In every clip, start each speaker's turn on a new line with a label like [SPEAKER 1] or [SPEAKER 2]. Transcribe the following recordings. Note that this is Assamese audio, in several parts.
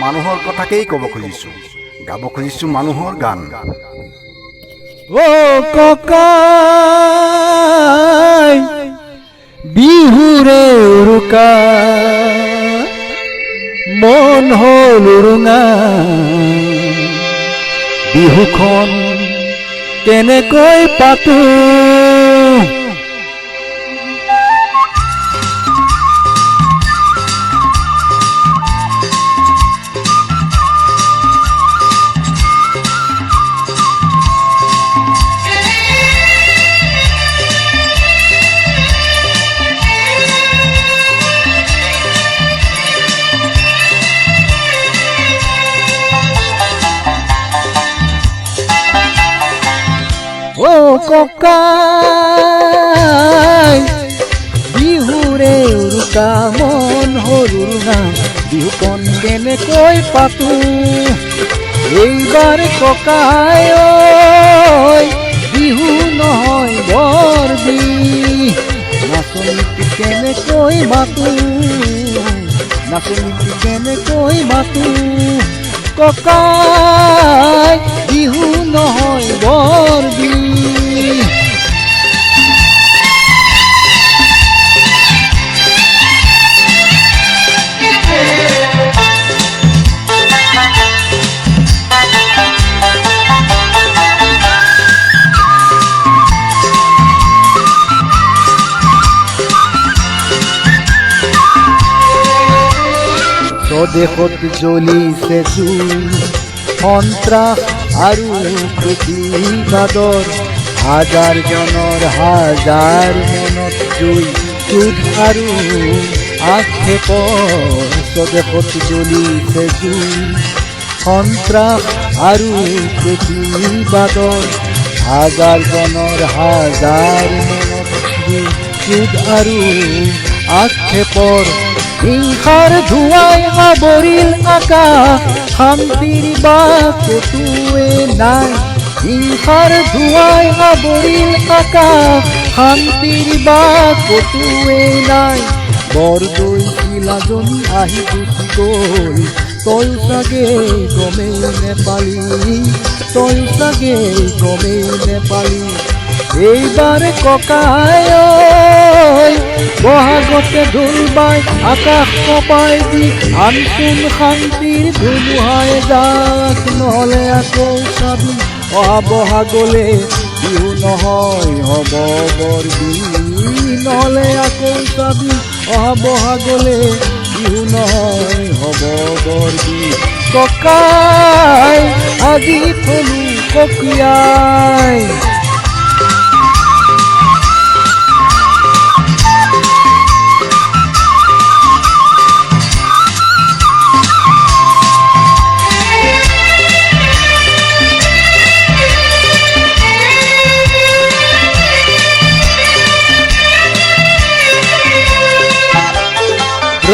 [SPEAKER 1] মানুহৰ কথাকেই ক'ব খুজিছোঁ, গাব খুজিছোঁ মানুহৰ গান।
[SPEAKER 2] অ' ককাই বিহুৰে উৰুকা মন হ'ল উৰুঙা, বিহুখন কেনেকৈ পাতো। অ' ককাই বিহুৰে উৰুকা মন হ'ল উৰুঙা, বিহুখন কেনেকৈ পাতো। এইবাৰ ককাই ঐ বিহু নহয় বৰ বিহ, নাচনীটো কেনেকৈ মাতো, নাচনীটো কেনেকৈ মাতো। ককাই বিহু নহয় বৰ বিহ। স্বদেশত জ্বলিছে জুই, সন্ত্ৰাস আৰু প্ৰতিবাদৰ, হাজাৰ জনৰ হাজাৰ মনত জুই, যুদ্ধ আৰু আক্ষেপৰ। স্বদেশত জ্বলিছে জুই, সন্ত্ৰাস আৰু প্ৰতিবাদৰ, হাজাৰ জনৰ হাজাৰ মনত জুই, যুদ্ধ আৰু আক্ষেপৰ। হিংসাৰ ধোঁৱাই আৱৰিল আকাশ, শান্তিৰ বাট ক'তোৱে নাই। হিংসাৰ ধোঁৱাই আৱৰিল আকাশ, শান্তিৰ বাট ক'তোৱে নাই। বৰদৈ চিলাজনী আহি গুচি গ'ল, তই চাগে গমেই নেপালি, তই চাগে গমেই নেপালি। এইবাৰ ককাই ঐ বহাগতে ঢোল বাই আকাশ কপাই দি, আনচোন শান্তিৰ ধুমুহাই যাক, নহ'লে আকৌ চাবি অহা বহাগলে বিহু নহয় হ'ব বৰ বিহ, নহ'লে আকৌ চাবি অহা বহাগলে বিহু নহয় হ'ব বৰ বিহ। ককাই আজি থলো ককিয়াই।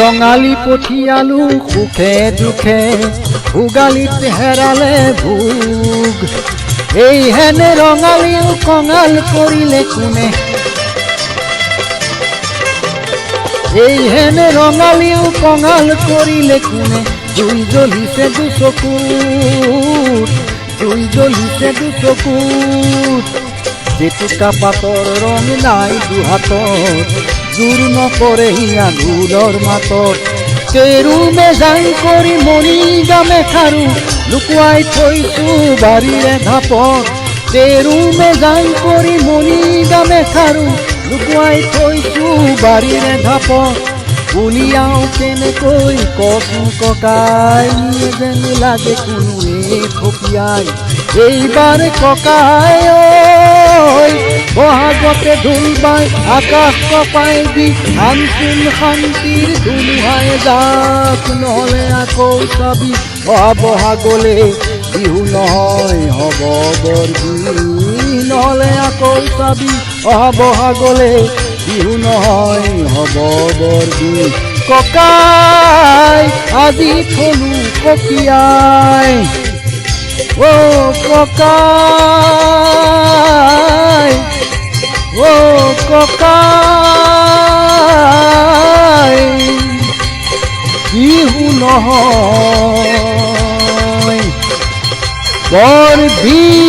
[SPEAKER 2] ৰঙালী পঠিয়ালো সুখে দুখে, ভোগালীত হেৰালে ভোগ। এইহেনে ৰঙালীও কঙাল কৰিলে কোনে, এইহেনে ৰঙালীও কঙাল কৰিলে কোনে। জুই জ্বলিছে দুচকুত, জুই জ্বলিছে দুচকুত, জেতুকা পাতৰ ৰং নাই দুহাতত, জোৰ নকৰে আঙুলৰ মাতত। কেৰু মেজাং কৰি মণি গামে খাৰু, লুকুৱাই থৈছো বাৰীৰে ঢাপত। কেৰু মেজাং কৰি মণি গামে খাৰু, লুকুৱাই থৈছো বাৰীৰে ঢাপত। উলিয়াও কেনেকৈ কচোন ককাই, যেন লাগে কোনোৱে থপিয়াই। এইবাৰ ককাই ঐ বহাগতে ঢোল বাই আকাশ কপাই দি, আনচোন শান্তিৰ ধুমুহাই যাক, নহ'লে আকৌ চাবি অহা বহাগলে বিহু নহয় হ'ব বৰ বিহ, নহ'লে আকৌ চাবি অহা বহাগলে বিহু নহয় হ'ব বৰ বিহ। ককাই আজি থলো ককিয়াই। অ' ককাই, অ' ককাই বিহু নহয় বৰ বীৰ